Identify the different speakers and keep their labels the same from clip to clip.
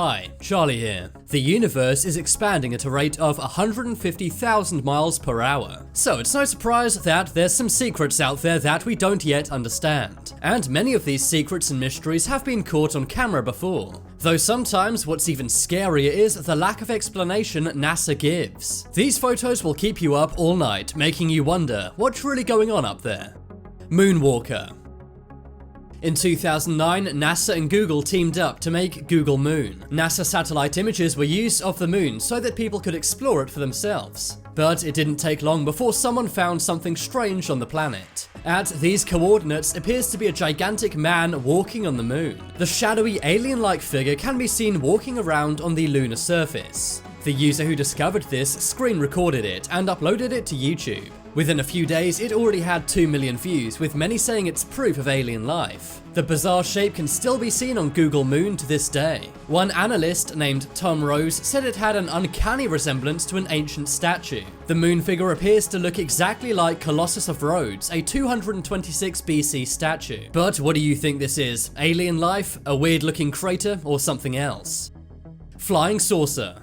Speaker 1: Hi, Charlie here. The universe is expanding at a rate of 150,000 miles per hour. So it's no surprise that there's some secrets out there that we don't yet understand. And many of these secrets and mysteries have been caught on camera before. Though sometimes what's even scarier is the lack of explanation NASA gives. These photos will keep you up all night, making you wonder what's really going on up there. Moonwalker. In 2009, NASA and Google teamed up to make Google Moon. NASA satellite images were used of the moon so that people could explore it for themselves. But it didn't take long before someone found something strange on the planet. At these coordinates appears to be a gigantic man walking on the moon. The shadowy alien-like figure can be seen walking around on the lunar surface. The user who discovered this screen recorded it and uploaded it to YouTube. Within a few days, it already had 2 million views, with many saying it's proof of alien life. The bizarre shape can still be seen on Google Moon to this day. One analyst named Tom Rose said it had an uncanny resemblance to an ancient statue. The moon figure appears to look exactly like Colossus of Rhodes, a 226 BC statue. But what do you think this is? Alien life, a weird-looking crater, or something else? Flying saucer.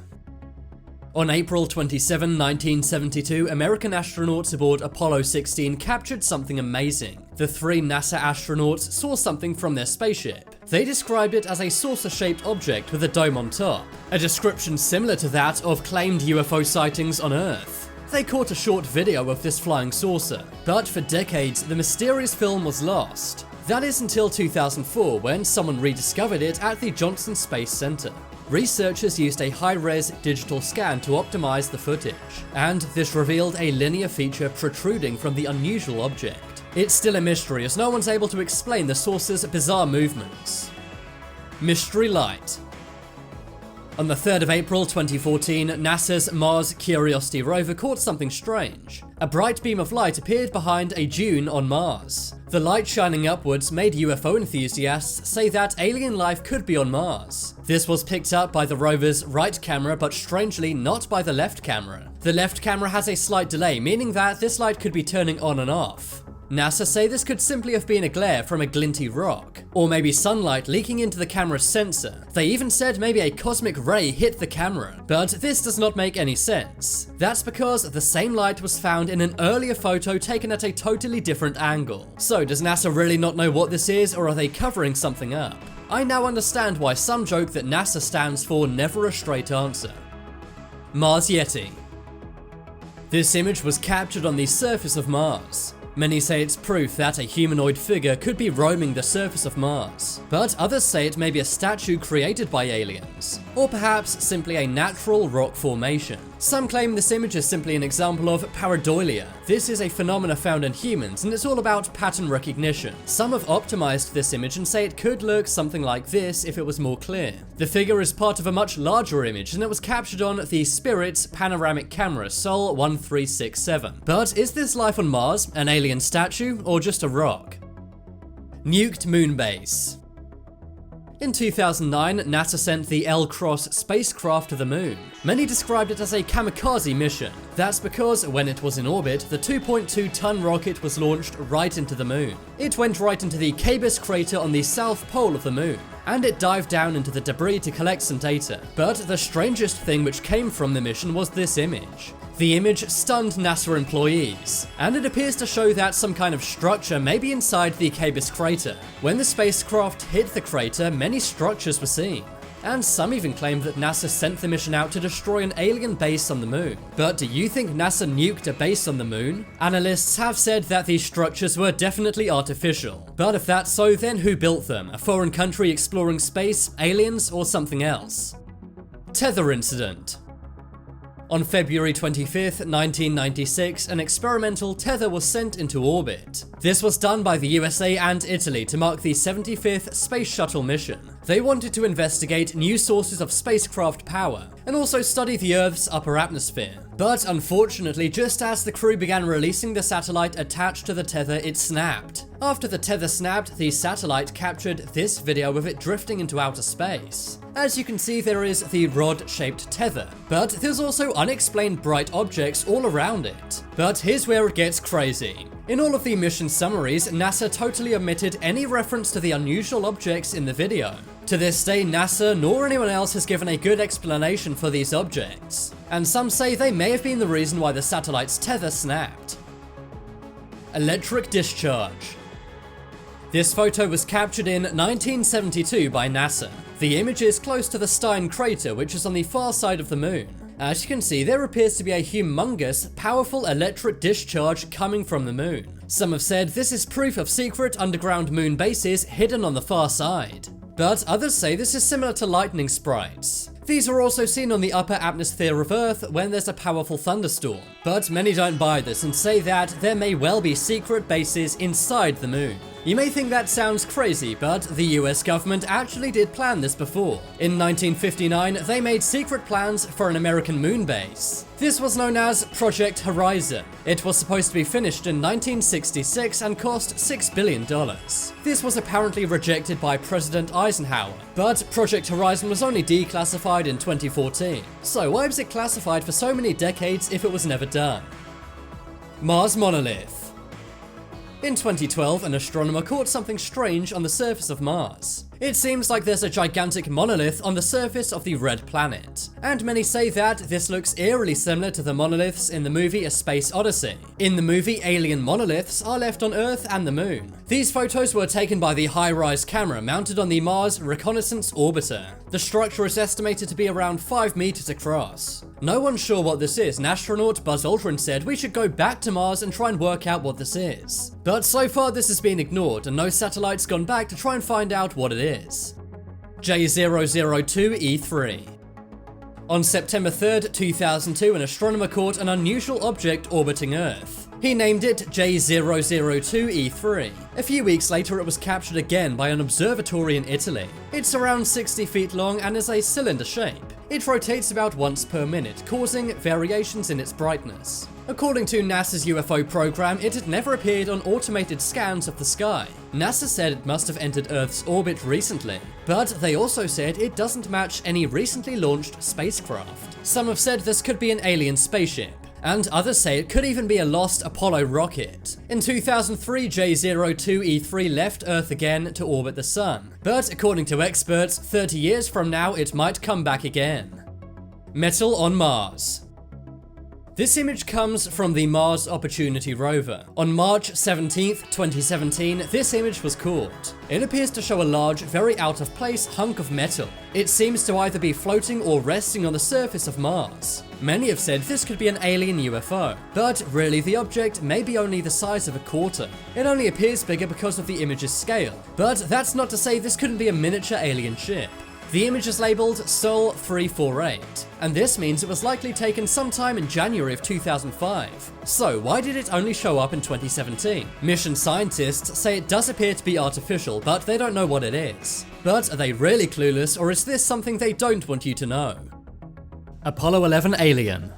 Speaker 1: On April 27, 1972, American astronauts aboard Apollo 16 captured something amazing. The 3 NASA astronauts saw something from their spaceship. They described it as a saucer-shaped object with a dome on top, a description similar to that of claimed UFO sightings on Earth. They caught a short video of this flying saucer, but for decades the mysterious film was lost. That is until 2004, when someone rediscovered it at the Johnson Space Center. Researchers used a high-res digital scan to optimize the footage, and this revealed a linear feature protruding from the unusual object. It's still a mystery, as no one's able to explain the saucer's bizarre movements. Mystery Light. On the 3rd of April 2014, NASA's Mars Curiosity rover caught something strange. A bright beam of light appeared behind a dune on Mars. The light shining upwards made UFO enthusiasts say that alien life could be on Mars. This was picked up by the rover's right camera, but strangely not by the left camera. The left camera has a slight delay, meaning that this light could be turning on and off. NASA say this could simply have been a glare from a glinty rock, or maybe sunlight leaking into the camera's sensor. They even said maybe a cosmic ray hit the camera, but this does not make any sense. That's because the same light was found in an earlier photo taken at a totally different angle. So does NASA really not know what this is, or are they covering something up? I now understand why some joke that NASA stands for never a straight answer. Mars Yeti. This image was captured on the surface of Mars. Many say it's proof that a humanoid figure could be roaming the surface of Mars, but others say it may be a statue created by aliens, or perhaps simply a natural rock formation. Some claim this image is simply an example of pareidolia. This is a phenomenon found in humans, and it's all about pattern recognition. Some have optimized this image and say it could look something like this if it was more clear. The figure is part of a much larger image, and it was captured on the Spirit's panoramic camera, Sol 1367. But is this life on Mars an alien statue, or just a rock? Nuked moon base. In 2009, NASA sent the L-Cross spacecraft to the moon. Many described it as a kamikaze mission. That's because when it was in orbit, the 2.2-ton rocket was launched right into the moon. It went right into the Cabus crater on the south pole of the moon, and it dived down into the debris to collect some data. But the strangest thing which came from the mission was this image. The image stunned NASA employees, and it appears to show that some kind of structure may be inside the Cabus crater. When the spacecraft hit the crater, many structures were seen, and some even claimed that NASA sent the mission out to destroy an alien base on the moon. But do you think NASA nuked a base on the moon? Analysts have said that these structures were definitely artificial. But if that's so, then who built them? A foreign country exploring space, aliens, or something else? Tether Incident. On February 25th, 1996, an experimental tether was sent into orbit. This was done by the USA and Italy to mark the 75th Space Shuttle mission. They wanted to investigate new sources of spacecraft power, and also study the Earth's upper atmosphere. But unfortunately, just as the crew began releasing the satellite attached to the tether, it snapped. After the tether snapped, the satellite captured this video of it drifting into outer space. As you can see, there is the rod-shaped tether, but there's also unexplained bright objects all around it. But here's where it gets crazy. In all of the mission summaries, NASA totally omitted any reference to the unusual objects in the video. To this day, NASA nor anyone else has given a good explanation for these objects, and some say they may have been the reason why the satellite's tether snapped. Electric discharge. This photo was captured in 1972 by NASA. The image is close to the Stein crater, which is on the far side of the moon. As you can see, there appears to be a humongous, powerful electric discharge coming from the moon. Some have said this is proof of secret underground moon bases hidden on the far side, but others say this is similar to lightning sprites. These are also seen on the upper atmosphere of Earth when there's a powerful thunderstorm, but many don't buy this and say that there may well be secret bases inside the moon. You may think that sounds crazy, but the US government actually did plan this before. In 1959, they made secret plans for an American moon base. This was known as Project Horizon. It was supposed to be finished in 1966 and cost $6 billion. This was apparently rejected by President Eisenhower, but Project Horizon was only declassified in 2014. So why was it classified for so many decades if it was never done? Mars Monolith. In 2012, an astronomer caught something strange on the surface of Mars. It seems like there's a gigantic monolith on the surface of the red planet, and many say that this looks eerily similar to the monoliths in the movie A Space Odyssey. In the movie, alien monoliths are left on Earth and the Moon. These photos were taken by the high-rise camera mounted on the Mars Reconnaissance Orbiter. The structure is estimated to be around 5 meters across. No one's sure what this is, and astronaut Buzz Aldrin said we should go back to Mars and try and work out what this is. But so far this has been ignored, and no satellite's gone back to try and find out what it is. J002E3. On September 3rd, 2002, an astronomer caught an unusual object orbiting Earth. He named it J002E3. A few weeks later, it was captured again by an observatory in Italy. It's around 60 feet long and is a cylinder shape. It rotates about once per minute, causing variations in its brightness. According to NASA's UFO program, it had never appeared on automated scans of the sky. NASA said it must have entered Earth's orbit recently, but they also said it doesn't match any recently launched spacecraft. Some have said this could be an alien spaceship, and others say it could even be a lost Apollo rocket. In 2003, J02E3 left Earth again to orbit the Sun, but according to experts, 30 years from now it might come back again. Metal on Mars. This image comes from the Mars Opportunity rover. On March 17th, 2017, this image was caught. It appears to show a large, very out of place hunk of metal. It seems to either be floating or resting on the surface of Mars. Many have said this could be an alien UFO, but really the object may be only the size of a quarter. It only appears bigger because of the image's scale, but that's not to say this couldn't be a miniature alien ship. The image is labeled Sol 348, and this means it was likely taken sometime in January of 2005. So why did it only show up in 2017? Mission scientists say it does appear to be artificial, but they don't know what it is. But are they really clueless, or is this something they don't want you to know? Apollo 11 alien.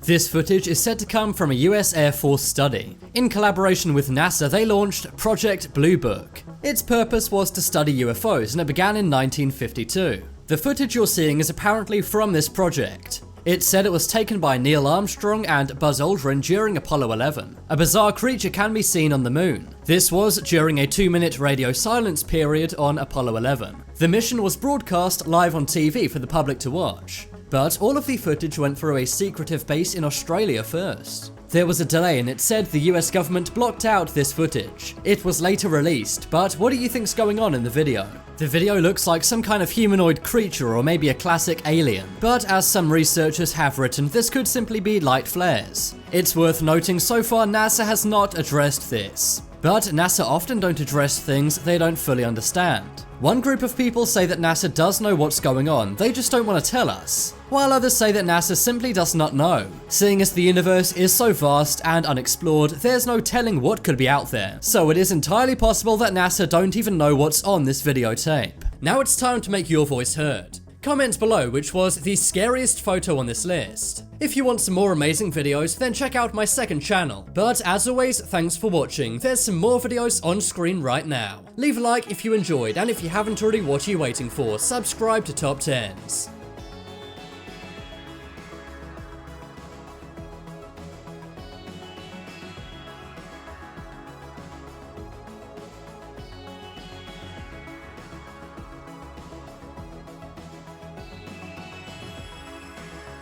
Speaker 1: This footage is said to come from a US Air Force study. In collaboration with NASA, they launched Project Blue Book. Its purpose was to study UFOs, and it began in 1952. The footage you're seeing is apparently from this project. It said it was taken by Neil Armstrong and Buzz Aldrin during Apollo 11. A bizarre creature can be seen on the moon. This was during a 2-minute radio silence period on Apollo 11. The mission was broadcast live on TV for the public to watch, but all of the footage went through a secretive base in Australia first. There was a delay, and it said the US government blocked out this footage. It was later released, but what do you think's going on in the video? The video looks like some kind of humanoid creature or maybe a classic alien, but as some researchers have written, this could simply be light flares. It's worth noting so far NASA has not addressed this. But NASA often don't address things they don't fully understand. One group of people say that NASA does know what's going on, they just don't want to tell us, while others say that NASA simply does not know. Seeing as the universe is so vast and unexplored, there's no telling what could be out there, so it is entirely possible that NASA don't even know what's on this videotape. Now it's time to make your voice heard. Comment below which was the scariest photo on this list. If you want some more amazing videos, then check out my second channel. But as always, thanks for watching. There's some more videos on screen right now. Leave a like if you enjoyed, and if you haven't already, what are you waiting for? Subscribe to Top 10s.